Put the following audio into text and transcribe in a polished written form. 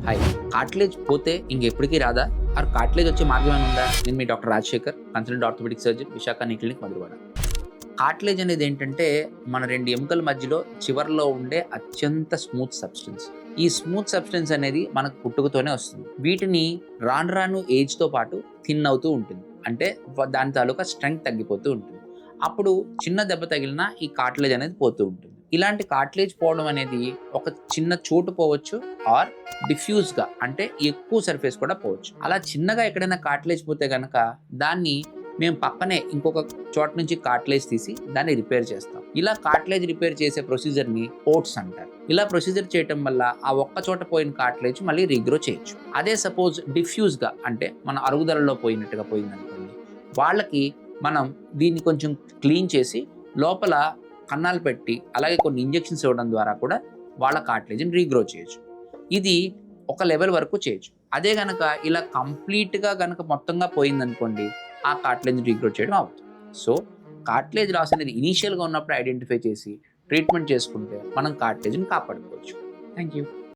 Hi. Cartilage పోతే ఇంకెప్పటికీ రాదా? Are cartilage వచ్చే మార్గం ఏమైనా ఉందా? నేను మీ doctor Rajasekhar, consultant orthopaedic surgeon, Visakha knee clinic, Madhurawada. Cartilage అనేది ఏంటంటే మన 2 ఎముకల మధ్యలో చివర్లో ఉండే అత్యంత స్మూత్ సబ్స్టెన్స్. ఈ స్మూత్ సబ్స్టెన్స్ అనేది మనకు పుట్టుకతోనే వస్తుంది. వీటిని రాను రాను ఏజ్‌తో పాటు థిన్ అవుతూ ఉంటుంది. అంటే దాని తాలూకా స్ట్రెంగ్త్ తగ్గిపోతూ ఉంటుంది. అప్పుడు చిన్న దెబ్బ తగిలినా ఈ కార్టిలేజ్ అనేది పోతూ ఉంటుంది. ఇలాంటి కార్టిలేజ్ పోవడం అనేది ఒక చిన్న చోటు పోవచ్చు ఆర్ డిఫ్యూజ్‌గా అంటే ఎక్కువ సర్ఫేస్ కూడా పోవచ్చు. అలా చిన్నగా ఎక్కడైనా కార్టిలేజ్ పోతే గనక దాన్ని మేము పక్కనే ఇంకొక చోట నుంచి కార్టిలేజ్ తీసి దాన్ని రిపేర్ చేస్తాం. ఇలా కార్టిలేజ్ రిపేర్ చేసే ప్రొసీజర్‌ని ఓట్స్ అంటారు. ఇలా ప్రొసీజర్ చేయటం వల్ల ఆ ఒక్క చోట పోయిన కార్టిలేజ్ మళ్ళీ రీగ్రో చేయొచ్చు. అదే సపోజ్ డిఫ్యూజ్‌గా అంటే మన అరుగుదలలో పోయినట్టుగా పోయిందనుకోండి, వాళ్ళకి మనం దీన్ని కొంచెం క్లీన్ చేసి లోపల కన్నాలు పెట్టి అలాగే కొన్ని ఇంజెక్షన్స్ ఇవ్వడం ద్వారా కూడా వాళ్ళ కార్టిలేజ్‌ని రీగ్రో చేయొచ్చు. ఇది ఒక లెవెల్ వరకు చేయొచ్చు. అదే గనక ఇలా కంప్లీట్‌గా గనక మొత్తంగా పోయిందనుకోండి, ఆ కార్టిలేజ్‌ని రీగ్రో చేయడం అవుతుంది. సో, కార్టిలేజ్ లాస్ అనేది ఇనీషియల్‌గా ఉన్నప్పుడు ఐడెంటిఫై చేసి ట్రీట్మెంట్ చేసుకుంటే మనం కార్టిలేజ్‌ని కాపాడుకోవచ్చు. Thank you.